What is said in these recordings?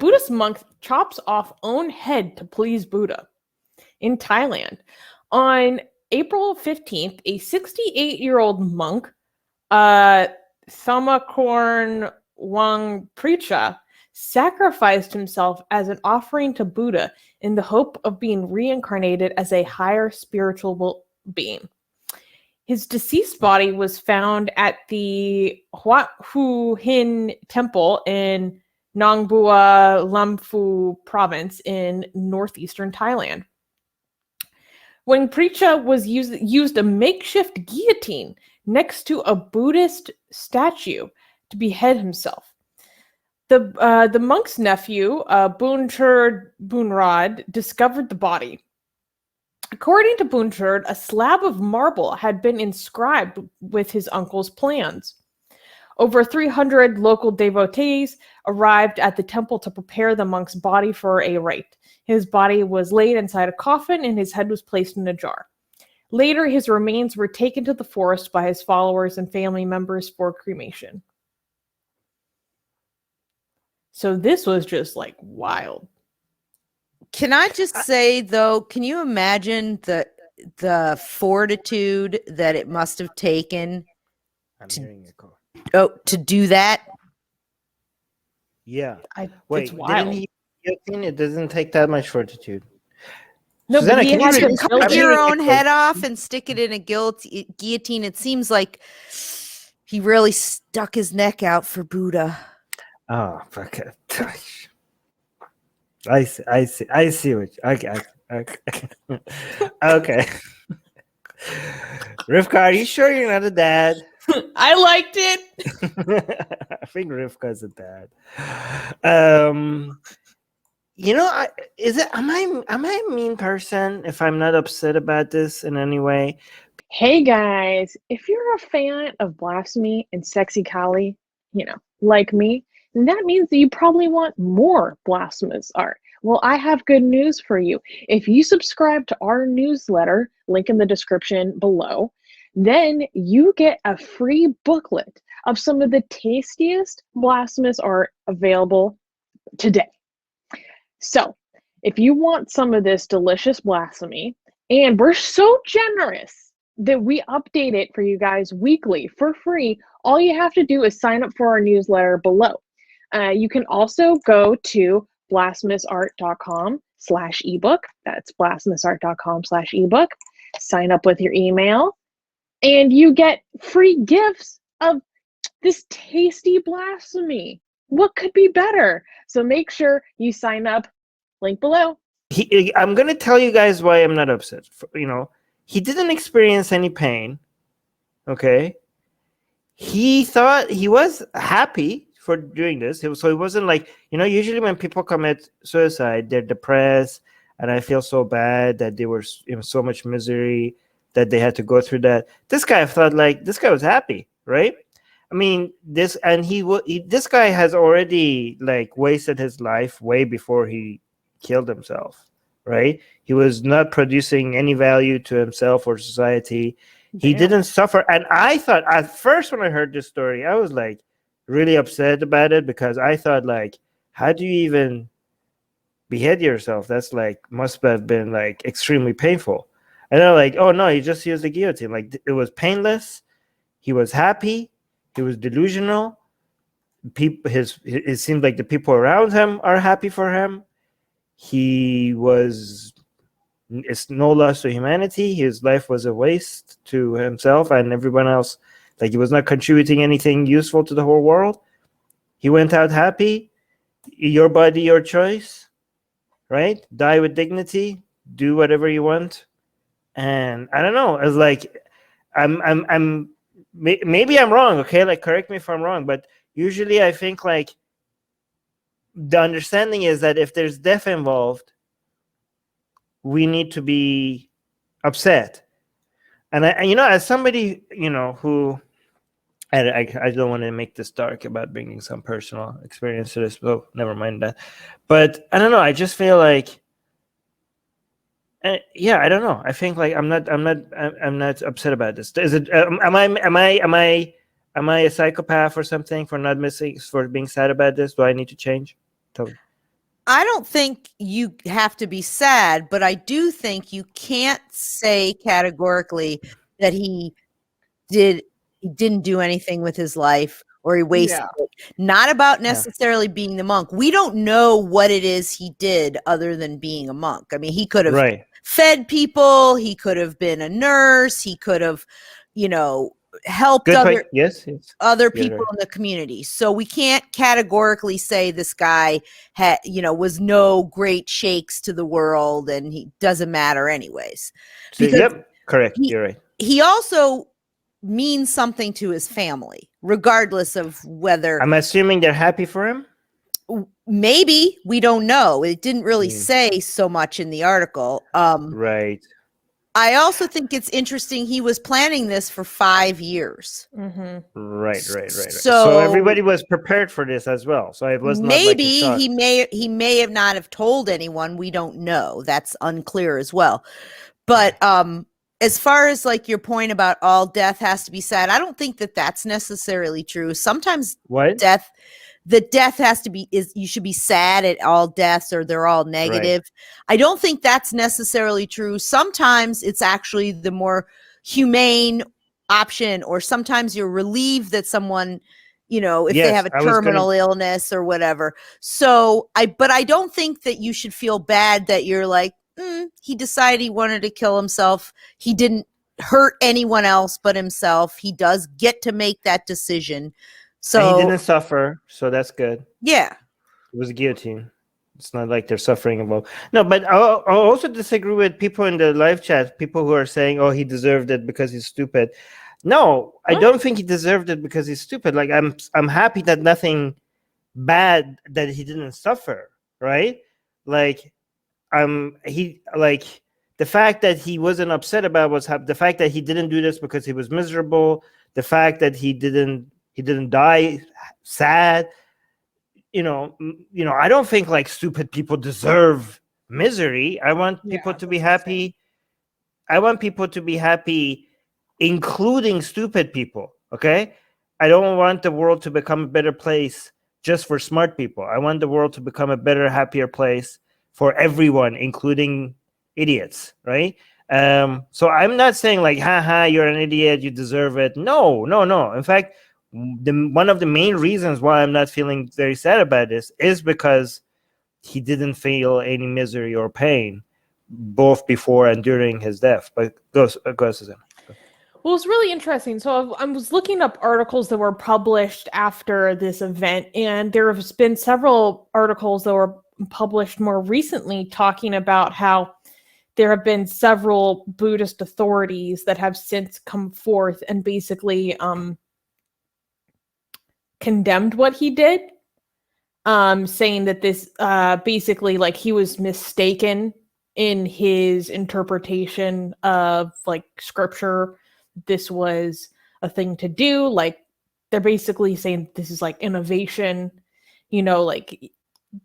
Buddhist monk chops off own head to please Buddha. In Thailand, on April 15th, a 68-year-old monk, Thammakorn Wangpreecha, sacrificed himself as an offering to Buddha in the hope of being reincarnated as a higher spiritual being. His deceased body was found at the Wat Phu Hin temple in Nong Bua Lamphu province in northeastern Thailand. Wangpreecha was used a makeshift guillotine next to a Buddhist statue to behead himself. The monk's nephew, Booncherd Boonrod, discovered the body. According to Booncherd, a slab of marble had been inscribed with his uncle's plans. Over 300 local devotees arrived at the temple to prepare the monk's body for a rite. His body was laid inside a coffin and his head was placed in a jar. Later, his remains were taken to the forest by his followers and family members for cremation. So this was just like wild. Can I just say, though, can you imagine the fortitude that it must have taken to do that? Yeah. Wait, it's wild. Didn't he guillotine? It doesn't take that much fortitude. No, Susanna, but he had to cut your own head off and stick it in a guillotine. It seems like he really stuck his neck out for Buddha. Oh, fuck it. I see what okay. Okay. Rivka, are you sure you're not a dad? I liked it. I think Rivka's a dad. Am I a mean person if I'm not upset about this in any way? Hey guys, if you're a fan of blasphemy and sexy Kali, like me, then that means that you probably want more blasphemous art. Well, I have good news for you. If you subscribe to our newsletter, link in the description below, then you get a free booklet of some of the tastiest blasphemous art available today. So, if you want some of this delicious blasphemy, and we're so generous that we update it for you guys weekly for free, all you have to do is sign up for our newsletter below. You can also go to blasphemousart.com/ebook. That's blasphemousart.com/ebook. Sign up with your email, and you get free gifts of this tasty blasphemy. What could be better? So make sure you sign up. Link below. I'm going to tell you guys why I'm not upset. He didn't experience any pain. Okay. He thought he was happy for doing this. So it wasn't like, usually when people commit suicide, they're depressed and I feel so bad that they were in so much misery that they had to go through that. This guy thought this guy was happy, right? I mean, this guy has already wasted his life way before he killed himself, right? He was not producing any value to himself or society. He didn't suffer. And I thought at first when I heard this story, I was really upset about it because I thought how do you even behead yourself? That's must have been extremely painful. And I'm oh no, he just used the guillotine. It was painless. He was happy. He was delusional. It seemed like the people around him are happy for him. It's no loss to humanity. His life was a waste to himself and everyone else. He was not contributing anything useful to the whole world. He went out happy. Your body, your choice, right? Die with dignity. Do whatever you want. And I don't know. It's maybe I'm wrong. Okay, correct me if I'm wrong. But usually I think the understanding is that if there's death involved, we need to be upset. And as somebody, who I don't want to make this dark about bringing some personal experience to this. Oh, never mind that. But I don't know. I just feel I don't know. I think I'm not upset about this. Is it? Am I a psychopath or something for being sad about this? Do I need to change? Tell me. I don't think you have to be sad, but I do think you can't say categorically that he didn't do anything with his life or he wasted it. Not about necessarily being the monk. We don't know what it is he did other than being a monk. I mean, he could have fed people, he could have been a nurse, he could have, helped other people in the community. So we can't categorically say this guy was no great shakes to the world and he doesn't matter anyways. Correct. You're right. He also means something to his family, regardless of whether I'm assuming they're happy for him. Maybe, we don't know. It didn't really say so much in the article. Right. I also think it's interesting. He was planning this for 5 years. Mm-hmm. Right. So everybody was prepared for this as well. So it was not maybe like a shock. he may have not have told anyone. We don't know. That's unclear as well. But as far as like your point about all death has to be sad, I don't think that that's necessarily true. Sometimes the death has to be, you should be sad at all deaths or they're all negative. Right. I don't think that's necessarily true. Sometimes it's actually the more humane option, or sometimes you're relieved that someone, if they have a terminal illness or whatever. So but I don't think that you should feel bad that you're like, he decided he wanted to kill himself. He didn't hurt anyone else but himself. He does get to make that decision. So and he didn't suffer, so that's good. Yeah. It was a guillotine. It's not like they're suffering about. No, but I'll also disagree with people in the live chat, people who are saying, oh, he deserved it because he's stupid. No, I don't think he deserved it because he's stupid. Like I'm happy that nothing bad that he didn't suffer, right? Like the fact that he wasn't upset about what's happened, the fact that he didn't do this because he was miserable, the fact that he didn't die sad, I don't think like stupid people deserve misery. I want people to be happy. I want people to be happy, including stupid people. Okay. I don't want the world to become a better place just for smart people. I want the world to become a better, happier place for everyone, including idiots, right? So I'm not saying like, haha, you're an idiot, you deserve it. No. In fact, one of the main reasons why I'm not feeling very sad about this is because he didn't feel any misery or pain, both before and during his death. But go, Susan. Well, it's really interesting. So I was looking up articles that were published after this event, and there have been several articles that were published more recently talking about how there have been several Buddhist authorities that have since come forth and basically condemned what he did, saying that this basically like he was mistaken in his interpretation of like scripture. This was a thing to do. Like they're basically saying this is like innovation, like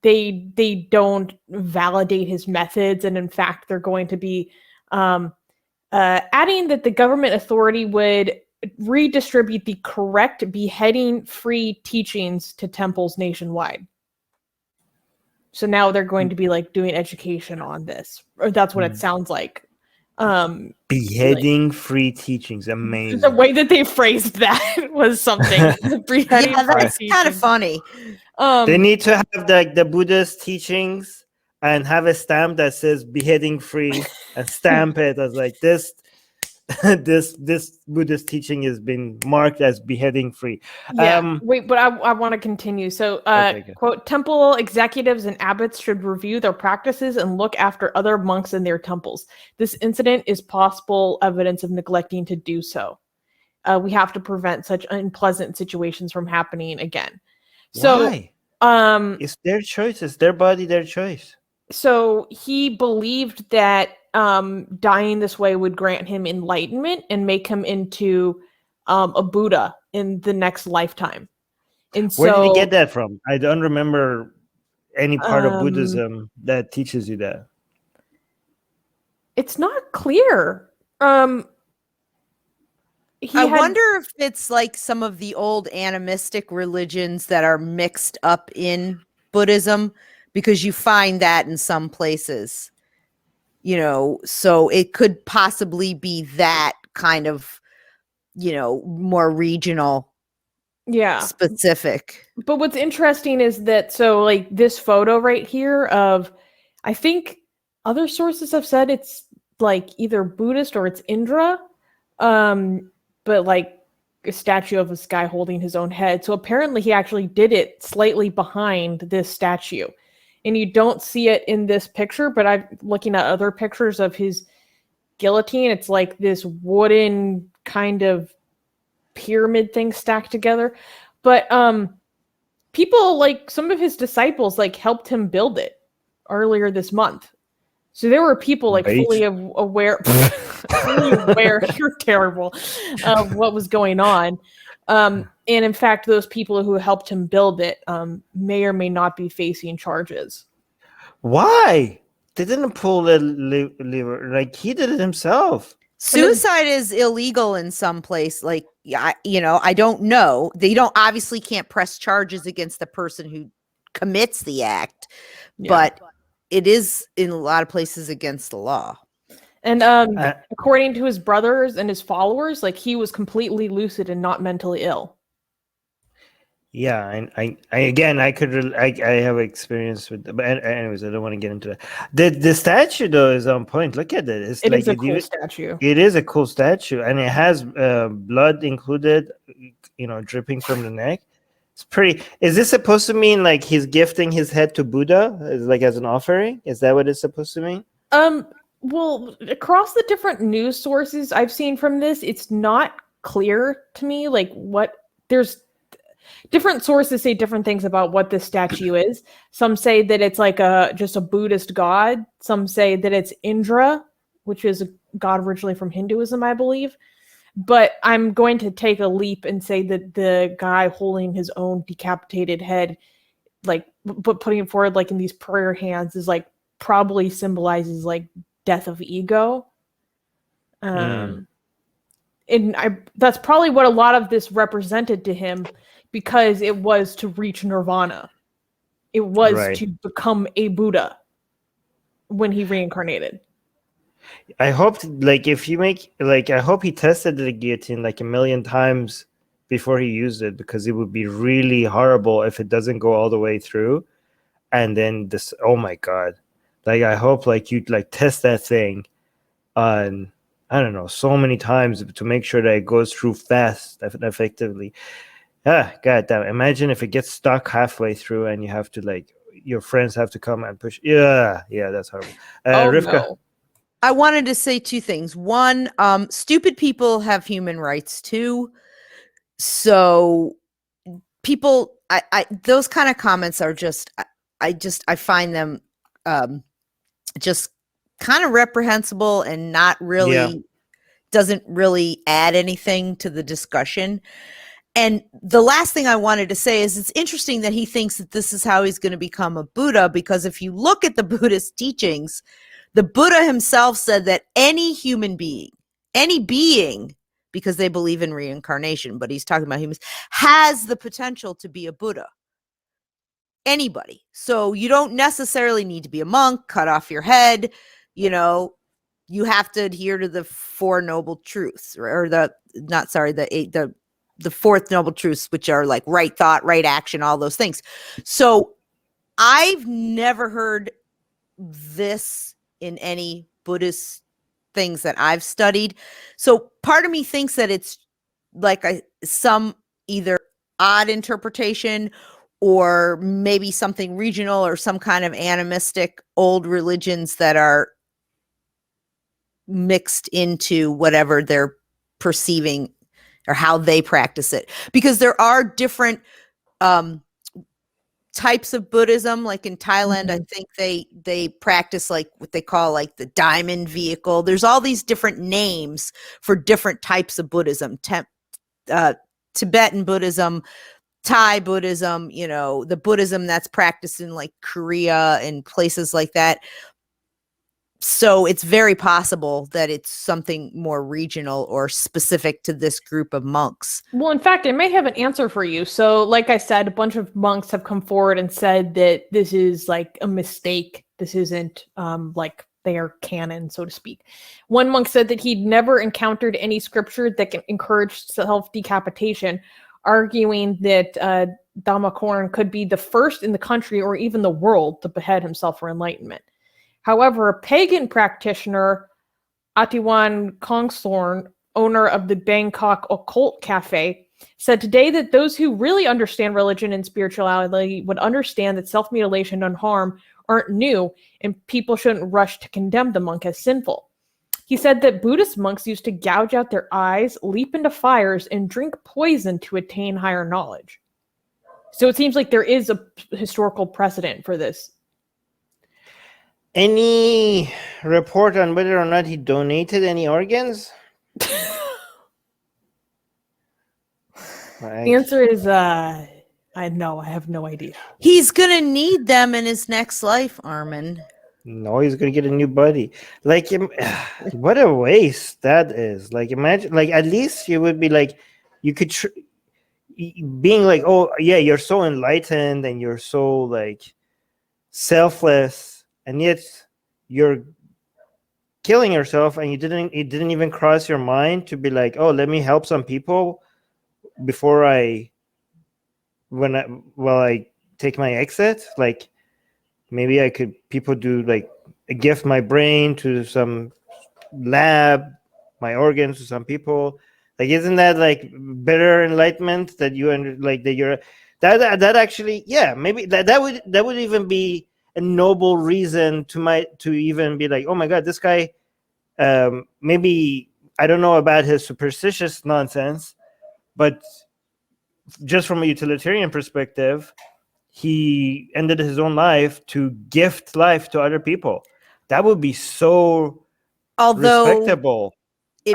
they don't validate his methods, and in fact they're going to be adding that the government authority would redistribute the correct beheading-free teachings to temples nationwide. So now they're going to be like doing education on this, or that's what it sounds like. Beheading-free teachings, amazing. The way that they phrased that was something. That's kind of funny. They need to have the Buddhist teachings and have a stamp that says beheading free and stamp it as like this Buddhist teaching has been marked as beheading free. Wait, but I want to continue. So, quote, temple executives and abbots should review their practices and look after other monks in their temples. This incident is possible evidence of neglecting to do so. We have to prevent such unpleasant situations from happening again. So, why? It's their choice. It's their body, their choice. So he believed that dying this way would grant him enlightenment and make him into a Buddha in the next lifetime. And where did he get that from? I don't remember any part of Buddhism that teaches you that. It's not clear. I wonder if it's like some of the old animistic religions that are mixed up in Buddhism, because you find that in some places, you know, so it could possibly be that kind of, you know, more regional, specific. But what's interesting is that, so like this photo right here of, I think other sources have said it's like either Buddhist or it's Indra, but like a statue of this guy holding his own head. So apparently he actually did it slightly behind this statue. And you don't see it in this picture, but I'm looking at other pictures of his guillotine. It's like this wooden kind of pyramid thing stacked together. But people, like some of his disciples, like helped him build it earlier this month. So there were people like fully aware, you're terrible, of what was going on. And in fact, those people who helped him build it may or may not be facing charges. Why? They didn't pull the lever. Like, he did it himself. Suicide is illegal in some place. Like, you know, I don't know. They don't obviously can't press charges against the person who commits the act, but it is in a lot of places against the law. And according to his brothers and his followers, like he was completely lucid and not mentally ill. Yeah, and I again, I have experience with, but anyways, I don't want to get into that. The statue though is on point. Look at it. It's It like is a cool statue. It is a cool statue, and it has blood included, you know, dripping from the neck. It's pretty. Is this supposed to mean like he's gifting his head to Buddha, like as an offering? Is that what it's supposed to mean? Well, across the different news sources I've seen from this, it's not clear to me like what there's. Different sources say different things about what this statue is. Some say that it's like just a Buddhist god. Some say that it's Indra, which is a god originally from Hinduism, I believe. But I'm going to take a leap and say that the guy holding his own decapitated head, like putting it forward like in these prayer hands, is like probably symbolizes like death of ego. And that's probably what a lot of this represented to him, because it was to reach nirvana. It was to become a Buddha when he reincarnated. I hope, like, if you make, like, I hope he tested the guillotine like 1,000,000 times before he used it, because it would be really horrible if it doesn't go all the way through. And then this, oh my God. Like, I hope, like, you'd, like, test that thing on, I don't know, so many times to make sure that it goes through fast and effectively. God damn. Imagine if it gets stuck halfway through and you have to, like, your friends have to come and push. Yeah, that's horrible. Rivka. No. I wanted to say two things. One, stupid people have human rights too. So people, I those kind of comments are just, I find them just kind of reprehensible and not really, doesn't really add anything to the discussion. And the last thing I wanted to say is it's interesting that he thinks that this is how he's going to become a Buddha, because if you look at the Buddhist teachings, the Buddha himself said that any human being, any being, because they believe in reincarnation, but he's talking about humans, has the potential to be a Buddha. Anybody. So you don't necessarily need to be a monk, cut off your head, you know, you have to adhere to the Four Noble Truths, or the Fourth Noble Truths, which are like right thought, right action, all those things. So I've never heard this in any Buddhist things that I've studied. So part of me thinks that it's like some either odd interpretation or maybe something regional or some kind of animistic old religions that are mixed into whatever they're perceiving or how they practice it, because there are different types of Buddhism. Like in Thailand, I think they practice like what they call like the diamond vehicle. There's all these different names for different types of Buddhism. Tibetan Buddhism, Thai Buddhism, you know, the Buddhism that's practiced in like Korea and places like that. So it's very possible that it's something more regional or specific to this group of monks. Well, in fact, I may have an answer for you. So, like I said, a bunch of monks have come forward and said that this is like a mistake. This isn't like their canon, so to speak. One monk said that he'd never encountered any scripture that can encourage self-decapitation, arguing that Thammakorn could be the first in the country or even the world to behead himself for enlightenment. However, a pagan practitioner, Atiwan Kongsorn, owner of the Bangkok Occult Cafe, said today that those who really understand religion and spirituality would understand that self-mutilation and harm aren't new, and people shouldn't rush to condemn the monk as sinful. He said that Buddhist monks used to gouge out their eyes, leap into fires, and drink poison to attain higher knowledge. So it seems like there is a historical precedent for this. Any report on whether or not he donated any organs? The answer is I have no idea. He's gonna need them in his next life, Armin. No, he's gonna get a new body. Like, what a waste that is. Like, imagine, like, at least you would be like, you could being like, oh yeah, you're so enlightened and you're so like selfless, and yet you're killing yourself, and it didn't even cross your mind to be like, oh, let me help some people before I take my exit. Like, maybe people do like gift my brain to some lab, my organs to some people. Like, isn't that like better enlightenment that that actually, yeah, maybe that would even be a noble reason to even be like, oh my God, this guy, maybe I don't know about his superstitious nonsense, but just from a utilitarian perspective, he ended his own life to gift life to other people. That would be so respectable.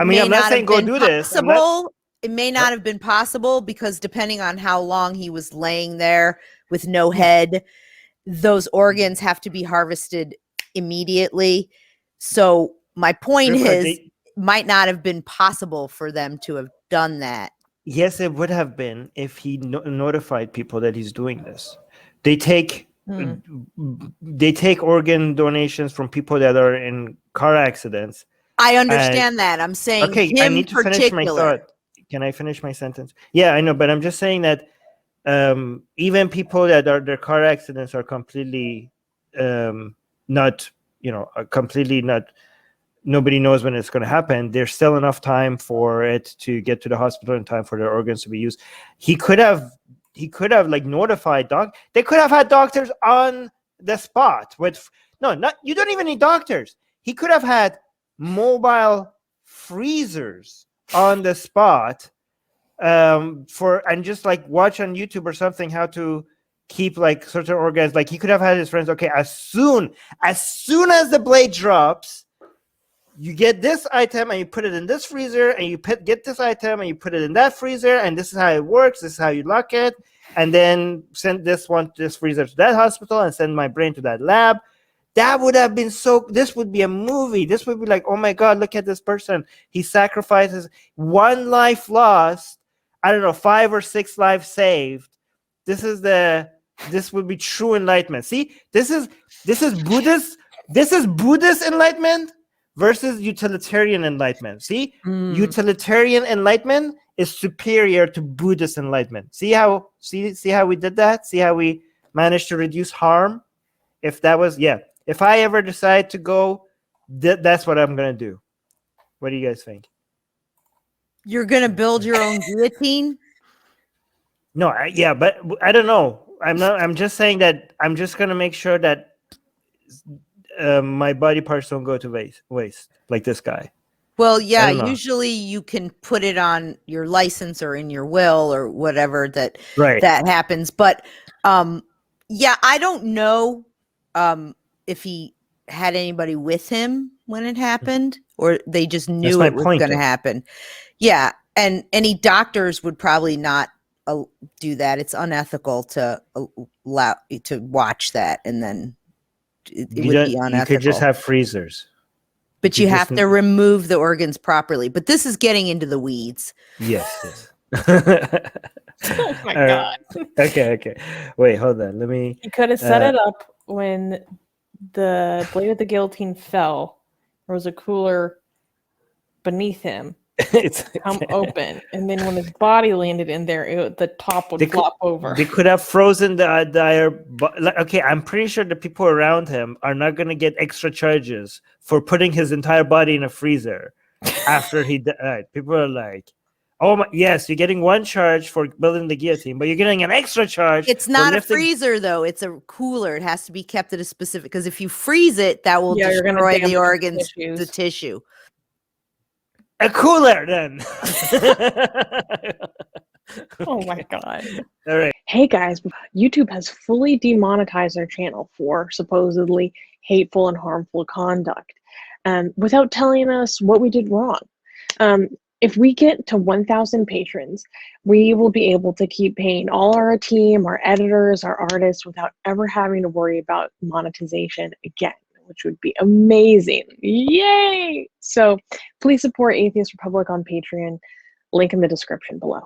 I mean, I'm not saying go do this. It may not have been possible because depending on how long he was laying there with no head, those organs have to be harvested immediately. So my point is, it might not have been possible for them to have done that. Yes, it would have been if he notified people that he's doing this. They take organ donations from people that are in car accidents. I understand that. I'm saying, okay, I need to finish my thought. Can I finish my sentence? Yeah, I know, but I'm just saying that even people that their car accidents are completely nobody knows when it's going to happen. There's still enough time for it to get to the hospital in time for their organs to be used. He could have like notified they could have had doctors on the spot you don't even need doctors. He could have had mobile freezers on the spot and just like watch on YouTube or something how to keep like certain organs. Like, he could have had his friends, okay, as soon as the blade drops, you get this item and you put it in this freezer, and you get this item and you put it in that freezer, and this is how it works, this is how you lock it, and then send this freezer to that hospital and send my brain to that lab. That would have been this would be a movie. This would be like, oh my God, look at this person. He sacrifices one life lost, I don't know, 5 or 6 lives saved. This would be true enlightenment. See, this is Buddhist enlightenment versus utilitarian enlightenment. See, utilitarian enlightenment is superior to Buddhist enlightenment. See how we did that? See how we managed to reduce harm? If I ever decide to go, that's what I'm gonna do. What do you guys think? You're gonna build your own guillotine? No, but I don't know. I'm just saying that I'm just gonna make sure that my body parts don't go to waste like this guy. Well, yeah, usually you can put it on your license or in your will or whatever that happens. But yeah, I don't know if he had anybody with him when it happened, or they just knew it was going to happen. Yeah, and any doctors would probably not do that. It's unethical to allow to watch that, and then it would be unethical. You could just have freezers. But you have to remove the organs properly. But this is getting into the weeds. Yes. Oh my All god. right. Okay. Wait, hold on. Let me. He could have set it up when the blade of the guillotine fell. There was a cooler beneath him. It's Come open, and then when his body landed in there, the top would flop over. They could have frozen okay, I'm pretty sure the people around him are not going to get extra charges for putting his entire body in a freezer after he died. People are like, oh my, yes, you're getting one charge for building the guillotine, but you're getting an extra charge. It's not a freezer, though. It's a cooler. It has to be kept at a specific, because if you freeze it, that will destroy the organs, the tissue. A cooler, then. Oh my god. All right. Hey guys, YouTube has fully demonetized our channel for supposedly hateful and harmful conduct, without telling us what we did wrong. If we get to 1,000 patrons, we will be able to keep paying all our team, our editors, our artists, without ever having to worry about monetization again, which would be amazing. Yay! So please support Atheist Republic on Patreon. Link in the description below.